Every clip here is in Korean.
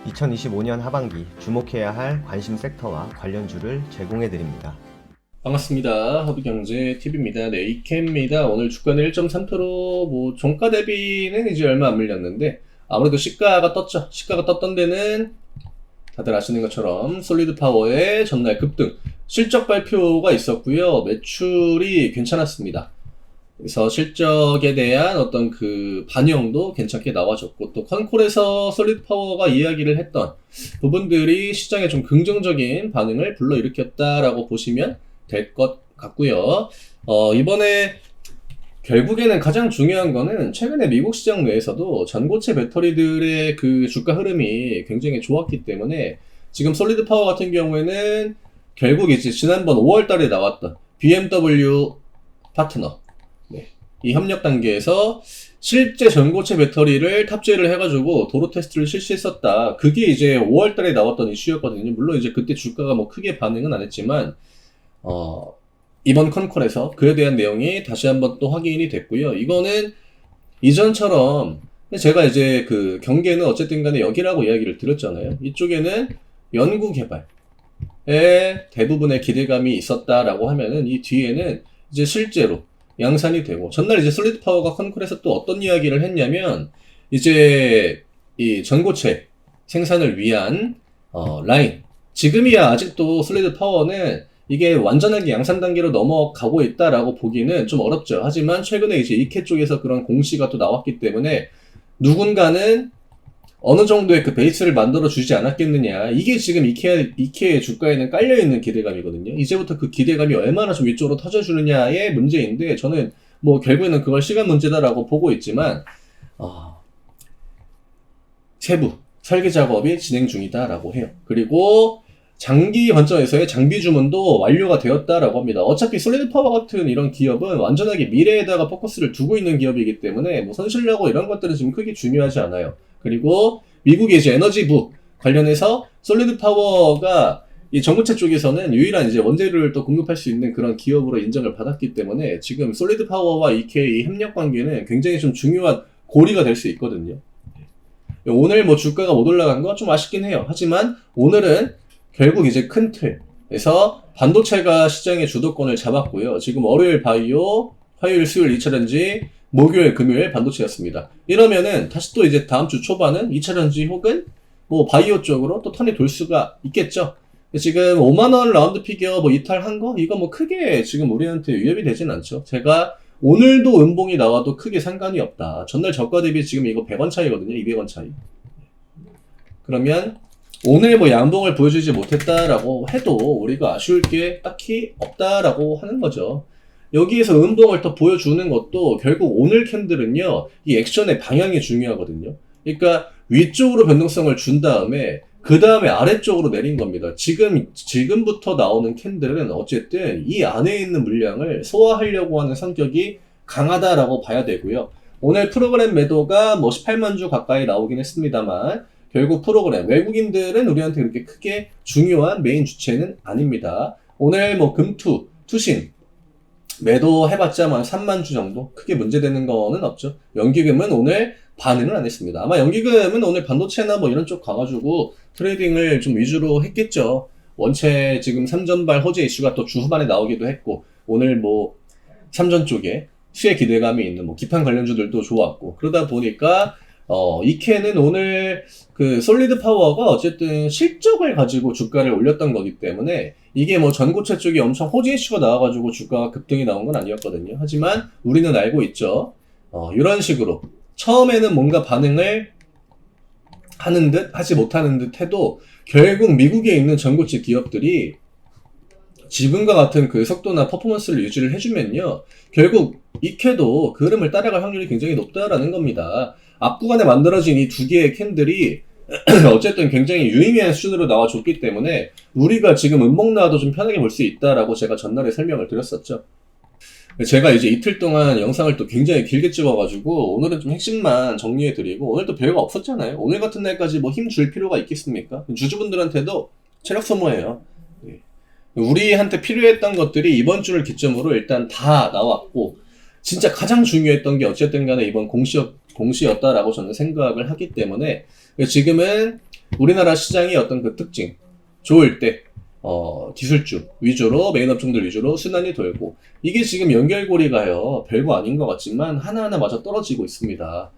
2025년 하반기 주목해야 할 관심 섹터와 관련주를 제공해 드립니다. 반갑습니다. 허브경제TV입니다. 네, 이케입니다. 오늘 주가는 1.3%, 종가 대비는 이제 얼마 안 밀렸는데, 아무래도 시가가 떴죠. 시가가 떴던 데는 다들 아시는 것처럼 솔리드 파워의 전날 급등, 실적 발표가 있었고요. 매출이 괜찮았습니다. 그래서 실적에 대한 어떤 그 반영도 괜찮게 나와줬고, 또 컨콜에서 솔리드 파워가 이야기를 했던 부분들이 시장에 좀 긍정적인 반응을 불러일으켰다라고 보시면 될 것 같고요. 이번에 결국에는 가장 중요한 거는 최근에 미국 시장 내에서도 전고체 배터리들의 그 주가 흐름이 굉장히 좋았기 때문에 지금 솔리드 파워 같은 경우에는 결국 이제 지난번 5월 달에 나왔던 BMW 파트너, 네, 이 협력 단계에서 실제 전고체 배터리를 탑재를 해가지고 도로 테스트를 실시했었다. 그게 이제 5월 달에 나왔던 이슈였거든요. 물론 이제 그때 주가가 뭐 크게 반응은 안 했지만, 이번 컨콜에서 그에 대한 내용이 다시 한번 또 확인이 됐고요. 이거는 이전처럼 제가 이제 그 경계는 어쨌든 간에 여기라고 이야기를 드렸잖아요. 이쪽에는 연구 개발에 대부분의 기대감이 있었다라고 하면은 이 뒤에는 이제 실제로 양산이 되고, 전날 이제 솔리드 파워가 컨콜에서 또 어떤 이야기를 했냐면, 이제 이 전고체 생산을 위한 라인, 지금이야 아직도 솔리드 파워는 이게 완전하게 양산 단계로 넘어가고 있다라고 보기는 좀 어렵죠. 하지만 최근에 이제 이케 쪽에서 그런 공시가 또 나왔기 때문에 누군가는 어느 정도의 그 베이스를 만들어 주지 않았겠느냐. 이게 지금 이케의 주가에는 깔려있는 기대감이거든요. 이제부터 그 기대감이 얼마나 좀 위쪽으로 터져주느냐의 문제인데, 저는 뭐 결국에는 그걸 시간 문제다라고 보고 있지만, 세부 설계 작업이 진행 중이다라고 해요. 그리고 장기 관점에서의 장비 주문도 완료가 되었다라고 합니다. 어차피 솔리드 파워 같은 이런 기업은 완전하게 미래에다가 포커스를 두고 있는 기업이기 때문에 뭐 손실나고 이런 것들은 지금 크게 중요하지 않아요. 그리고 미국의 이제 에너지부 관련해서 솔리드 파워가 이 전고체 쪽에서는 유일한 이제 원재료를 또 공급할 수 있는 그런 기업으로 인정을 받았기 때문에 지금 솔리드 파워와 EK 협력 관계는 굉장히 좀 중요한 고리가 될 수 있거든요. 오늘 뭐 주가가 못 올라간 건 좀 아쉽긴 해요. 하지만 오늘은 결국 이제 큰 틀에서 반도체가 시장의 주도권을 잡았고요. 지금 월요일 바이오, 화요일, 수요일 2차전지, 목요일, 금요일 반도체였습니다. 이러면은 다시 또 이제 다음 주 초반은 2차전지 혹은 뭐 바이오 쪽으로 또 턴이 돌 수가 있겠죠. 지금 5만원 라운드 피겨 뭐 이탈한 거? 이거 뭐 크게 지금 우리한테 위협이 되진 않죠. 제가 오늘도 음봉이 나와도 크게 상관이 없다. 전날 저가 대비 지금 이거 100원 차이거든요. 200원 차이. 그러면 오늘 뭐 양봉을 보여주지 못했다라고 해도 우리가 아쉬울 게 딱히 없다라고 하는 거죠. 여기에서 음봉을 더 보여주는 것도 결국 오늘 캔들은요, 이 액션의 방향이 중요하거든요. 그러니까 위쪽으로 변동성을 준 다음에 그 다음에 아래쪽으로 내린 겁니다. 지금부터 나오는 캔들은 어쨌든 이 안에 있는 물량을 소화하려고 하는 성격이 강하다라고 봐야 되고요. 오늘 프로그램 매도가 뭐 18만 주 가까이 나오긴 했습니다만, 결국 프로그램, 외국인들은 우리한테 그렇게 크게 중요한 메인 주체는 아닙니다. 오늘 뭐 금투, 투신, 매도 해봤자 한 3만 주 정도? 크게 문제되는 거는 없죠. 연기금은 오늘 반응을 안 했습니다. 아마 연기금은 오늘 반도체나 뭐 이런 쪽 가가지고 트레이딩을 좀 위주로 했겠죠. 원체 지금 삼전발 호재 이슈가 또 주 후반에 나오기도 했고, 오늘 뭐 삼전 쪽에 수혜 기대감이 있는 뭐 기판 관련주들도 좋았고, 그러다 보니까 이케는 오늘 그 솔리드 파워가 어쨌든 실적을 가지고 주가를 올렸던 거기 때문에 이게 뭐 전고체 쪽이 엄청 호재 이슈가 나와가지고 주가가 급등이 나온 건 아니었거든요. 하지만 우리는 알고 있죠. 이런 식으로 처음에는 뭔가 반응을 하는 듯 하지 못하는 듯 해도 결국 미국에 있는 전고체 기업들이 지금과 같은 그 속도나 퍼포먼스를 유지를 해주면요, 결국 이케도 그 흐름을 따라갈 확률이 굉장히 높다라는 겁니다. 앞구간에 만들어진 이 두 개의 캔들이 어쨌든 굉장히 유의미한 수준으로 나와줬기 때문에 우리가 지금 음봉 나와도 좀 편하게 볼 수 있다라고 제가 전날에 설명을 드렸었죠. 제가 이제 이틀 동안 영상을 또 굉장히 길게 찍어가지고 오늘은 좀 핵심만 정리해드리고, 오늘 또 별거 없었잖아요. 오늘 같은 날까지 뭐 힘 줄 필요가 있겠습니까? 주주분들한테도 체력 소모예요. 우리한테 필요했던 것들이 이번 주를 기점으로 일단 다 나왔고, 진짜 가장 중요했던 게 어쨌든 간에 이번 공시였다라고 저는 생각을 하기 때문에 지금은 우리나라 시장의 어떤 그 특징, 좋을 때 기술주 위주로, 메인 업종들 위주로 순환이 돌고, 이게 지금 연결고리가요, 별거 아닌 것 같지만 하나하나 맞아 떨어지고 있습니다.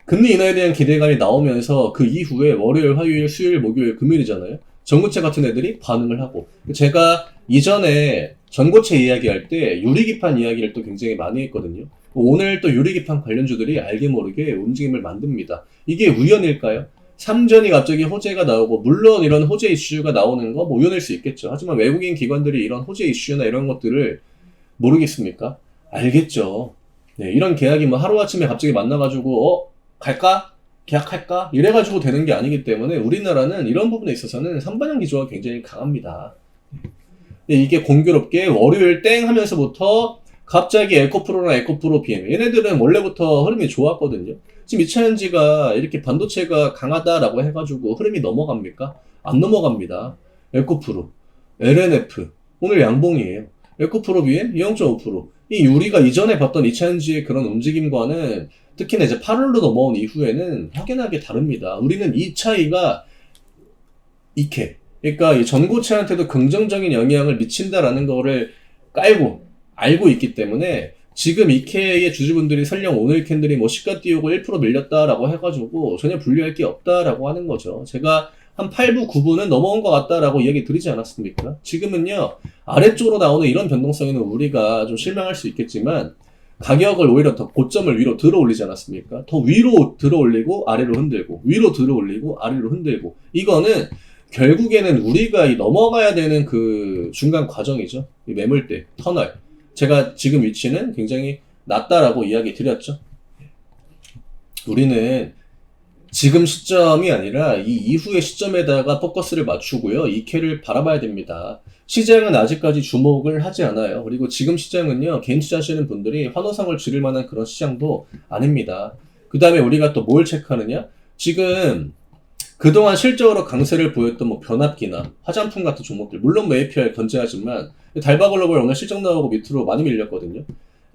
금리 인하에 대한 기대감이 나오면서 그 이후에 월요일, 화요일, 수요일, 목요일, 금요일이잖아요. 전고체 같은 애들이 반응을 하고, 제가 이전에 전고체 이야기할 때 유리기판 이야기를 또 굉장히 많이 했거든요. 오늘 또 유리기판 관련주들이 알게 모르게 움직임을 만듭니다. 이게 우연일까요? 삼전이 갑자기 호재가 나오고, 물론 이런 호재 이슈가 나오는 거 뭐 우연일 수 있겠죠. 하지만 외국인 기관들이 이런 호재 이슈나 이런 것들을 모르겠습니까? 알겠죠. 네, 이런 계약이 뭐 하루아침에 갑자기 만나가지고 갈까? 계약할까? 이래가지고 되는 게 아니기 때문에 우리나라는 이런 부분에 있어서는 선반영 기조가 굉장히 강합니다. 이게 공교롭게 월요일 땡 하면서부터 갑자기 에코프로나 에코프로 BM, 얘네들은 원래부터 흐름이 좋았거든요. 지금 이차전지가 이렇게 반도체가 강하다라고 해가지고 흐름이 넘어갑니까? 안 넘어갑니다. 에코프로, LNF, 오늘 양봉이에요. 에코프로 BM 0.5%. 이 우리가 이전에 봤던 이차전지의 그런 움직임과는 특히나 이제 8월로 넘어온 이후에는 확연하게 다릅니다. 우리는 이 차이가 이케, 그러니까 이 전고체한테도 긍정적인 영향을 미친다라는 거를 알고 있기 때문에 지금 이케의 주주분들이 설령 오늘 캔들이 뭐 시가 띄우고 1% 밀렸다라고 해가지고 전혀 분류할 게 없다라고 하는 거죠. 제가 한 8부, 9부는 넘어온 것 같다라고 이야기 드리지 않았습니까? 지금은요, 아래쪽으로 나오는 이런 변동성에는 우리가 좀 실망할 수 있겠지만, 가격을 오히려 더 고점을 위로 들어 올리지 않았습니까? 더 위로 들어 올리고 아래로 흔들고, 위로 들어 올리고 아래로 흔들고, 이거는 결국에는 우리가 이 넘어가야 되는 그 중간 과정이죠. 이 매물대, 터널. 제가 지금 위치는 굉장히 낮다라고 이야기 드렸죠. 우리는 지금 시점이 아니라 이 이후의 시점에다가 포커스를 맞추고요. 이 캐를 바라봐야 됩니다. 시장은 아직까지 주목을 하지 않아요. 그리고 지금 시장은요, 개인 투자하시는 분들이 환호성을 지를 만한 그런 시장도 아닙니다. 그 다음에 우리가 또 뭘 체크하느냐? 지금 그동안 실적으로 강세를 보였던 뭐 변압기나 화장품 같은 종목들, 물론 뭐 APR 건재하지만 달바글로벌 오늘 실적 나오고 밑으로 많이 밀렸거든요.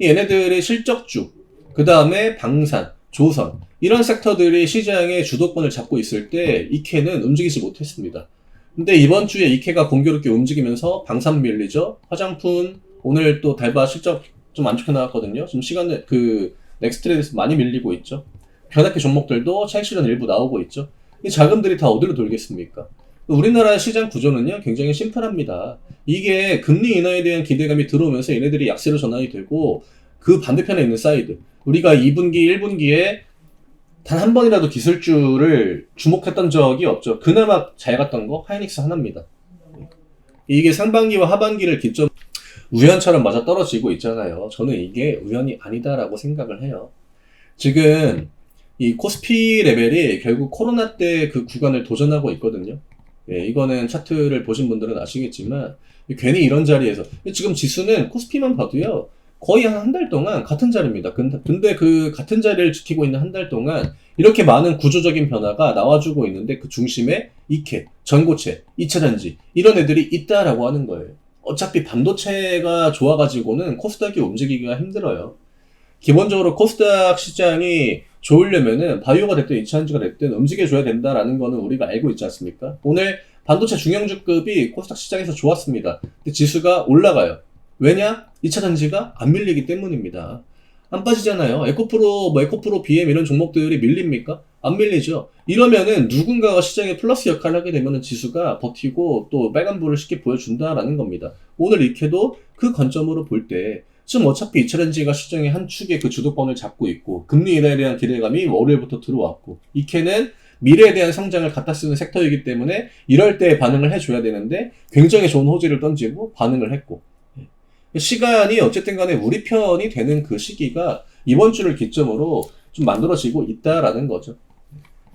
얘네들의 실적주, 그 다음에 방산, 조선, 이런 섹터들이 시장의 주도권을 잡고 있을 때 이케는 움직이지 못했습니다. 근데 이번 주에 이케가 공교롭게 움직이면서 방산 밀리죠. 화장품 오늘 또 달바 실적 좀 안 좋게 나왔거든요. 지금 시간에 그 넥스트레드에서 많이 밀리고 있죠. 변압기 종목들도 차익 실현 일부 나오고 있죠. 이 자금들이 다 어디로 돌겠습니까? 우리나라 시장 구조는요, 굉장히 심플합니다. 이게 금리 인하에 대한 기대감이 들어오면서 얘네들이 약세로 전환이 되고, 그 반대편에 있는 사이드, 우리가 2분기, 1분기에 단 한 번이라도 기술주를 주목했던 적이 없죠. 그나마 잘 갔던 거 하이닉스 하나입니다. 이게 상반기와 하반기를 기점 우연처럼 맞아 떨어지고 있잖아요. 저는 이게 우연이 아니다라고 생각을 해요. 지금 이 코스피 레벨이 결국 코로나 때 그 구간을 도전하고 있거든요. 예, 이거는 차트를 보신 분들은 아시겠지만 괜히 이런 자리에서 지금 지수는 코스피만 봐도요, 거의 한 달 동안 같은 자리입니다. 근데 그 같은 자리를 지키고 있는 한 달 동안 이렇게 많은 구조적인 변화가 나와주고 있는데 그 중심에 이케, 전고체, 2차전지 이런 애들이 있다라고 하는 거예요. 어차피 반도체가 좋아가지고는 코스닥이 움직이기가 힘들어요. 기본적으로 코스닥 시장이 좋으려면은 바이오가 됐든 2차전지가 됐든 움직여줘야 된다라는 거는 우리가 알고 있지 않습니까? 오늘 반도체 중형주급이 코스닥 시장에서 좋았습니다. 근데 지수가 올라가요. 왜냐? 2차전지가 안 밀리기 때문입니다. 안 빠지잖아요. 에코프로, BM 이런 종목들이 밀립니까? 안 밀리죠. 이러면은 누군가가 시장에 플러스 역할을 하게 되면은 지수가 버티고 또 빨간불을 쉽게 보여준다라는 겁니다. 오늘 이케도 그 관점으로 볼 때 지금 어차피 2차전지가 시장의 한 축의 그 주도권을 잡고 있고, 금리 인하에 대한 기대감이 월요일부터 들어왔고, 이케는 미래에 대한 성장을 갖다 쓰는 섹터이기 때문에 이럴 때 반응을 해줘야 되는데 굉장히 좋은 호재를 던지고 반응을 했고, 시간이 어쨌든 간에 우리 편이 되는 그 시기가 이번 주를 기점으로 좀 만들어지고 있다라는 거죠.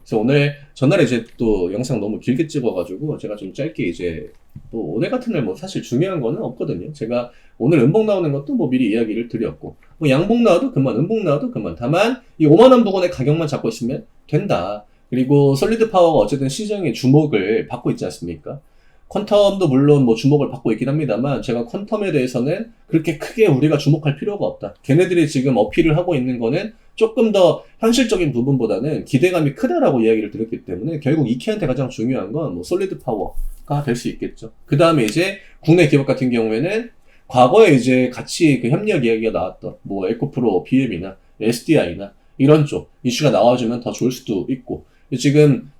그래서 오늘 전날에 이제 또 영상 너무 길게 찍어가지고 제가 좀 짧게 이제 또 오늘 같은 날 뭐 사실 중요한 거는 없거든요. 제가 오늘 음봉 나오는 것도 뭐 미리 이야기를 드렸고, 뭐 양봉 나와도 그만, 음봉 나와도 그만. 다만 이 5만원 부근의 가격만 잡고 있으면 된다. 그리고 솔리드 파워가 어쨌든 시장의 주목을 받고 있지 않습니까? 퀀텀도 물론 뭐 주목을 받고 있긴 합니다만 제가 퀀텀에 대해서는 그렇게 크게 우리가 주목할 필요가 없다. 걔네들이 지금 어필을 하고 있는 거는 조금 더 현실적인 부분보다는 기대감이 크다라고 이야기를 드렸기 때문에 결국 이케한테 가장 중요한 건 뭐 솔리드 파워가 될 수 있겠죠. 그 다음에 이제 국내 기업 같은 경우에는 과거에 이제 같이 그 협력 이야기가 나왔던 뭐 에코프로 BM이나 SDI나 이런 쪽 이슈가 나와주면 더 좋을 수도 있고 지금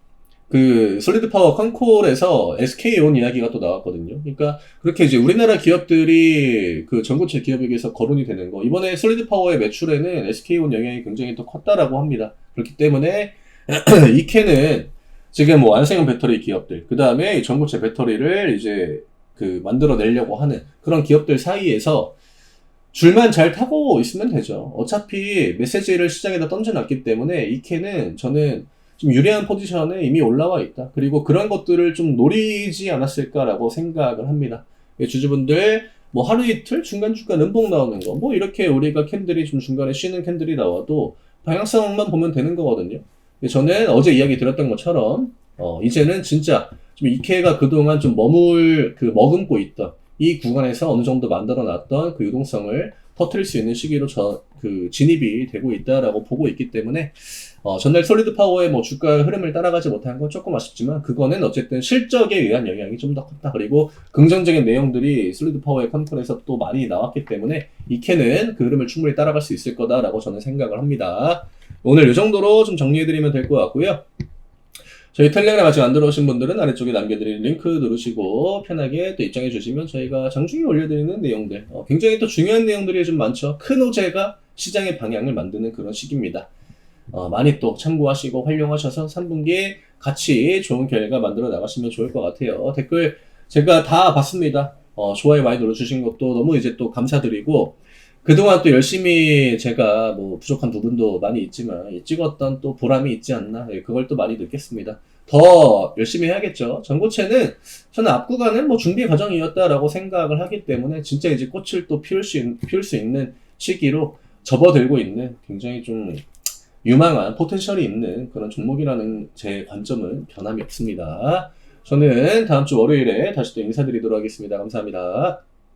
그 솔리드 파워 컨콜에서 SK온 이야기가 또 나왔거든요. 그러니까 그렇게 이제 우리나라 기업들이 그 전고체 기업에게서 거론이 되는 거 이번에 솔리드 파워의 매출에는 SK온 영향이 굉장히 또 컸다라고 합니다. 그렇기 때문에 이케는 지금 뭐 완성형 배터리 기업들 그 다음에 전고체 배터리를 이제 그 만들어내려고 하는 그런 기업들 사이에서 줄만 잘 타고 있으면 되죠. 어차피 메시지를 시장에다 던져놨기 때문에 이케는 저는 좀 유리한 포지션에 이미 올라와 있다. 그리고 그런 것들을 좀 노리지 않았을까라고 생각을 합니다. 주주분들 뭐 하루 이틀 중간중간 음봉 나오는 거 뭐 이렇게 우리가 캔들이 좀 중간에 쉬는 캔들이 나와도 방향성만 보면 되는 거거든요. 저는 어제 이야기 드렸던 것처럼 이제는 진짜 좀 이케가 그동안 좀 머금고 있던 이 구간에서 어느 정도 만들어 놨던 그 유동성을 터트릴 수 있는 시기로 진입이 되고 있다라고 보고 있기 때문에 전날 솔리드 파워의 뭐 주가 흐름을 따라가지 못한 건 조금 아쉽지만 그거는 어쨌든 실적에 의한 영향이 좀 더 컸다. 그리고 긍정적인 내용들이 솔리드 파워의 컨콜에서 또 많이 나왔기 때문에 이케는 그 흐름을 충분히 따라갈 수 있을 거다라고 저는 생각을 합니다. 오늘 이 정도로 좀 정리해드리면 될 것 같고요. 저희 텔레그램 아직 안 들어오신 분들은 아래쪽에 남겨드린 링크 누르시고 편하게 또 입장해 주시면 저희가 장중에 올려드리는 내용들 굉장히 또 중요한 내용들이 좀 많죠. 큰 호재가 시장의 방향을 만드는 그런 시기입니다. 많이 또 참고하시고 활용하셔서 3분기에 같이 좋은 결과 만들어 나가시면 좋을 것 같아요. 댓글 제가 다 봤습니다. 좋아요 많이 눌러주신 것도 너무 이제 또 감사드리고 그동안 또 열심히 제가 뭐 부족한 부분도 많이 있지만 찍었던 또 보람이 있지 않나 그걸 또 많이 느꼈습니다. 더 열심히 해야겠죠. 전고체는 저는 앞구간은 뭐 준비 과정이었다라고 생각을 하기 때문에 진짜 이제 꽃을 또 피울 수 있는 시기로 접어들고 있는 굉장히 좀 유망한 포텐셜이 있는 그런 종목이라는 제 관점은 변함이 없습니다. 저는 다음 주 월요일에 다시 또 인사드리도록 하겠습니다. 감사합니다.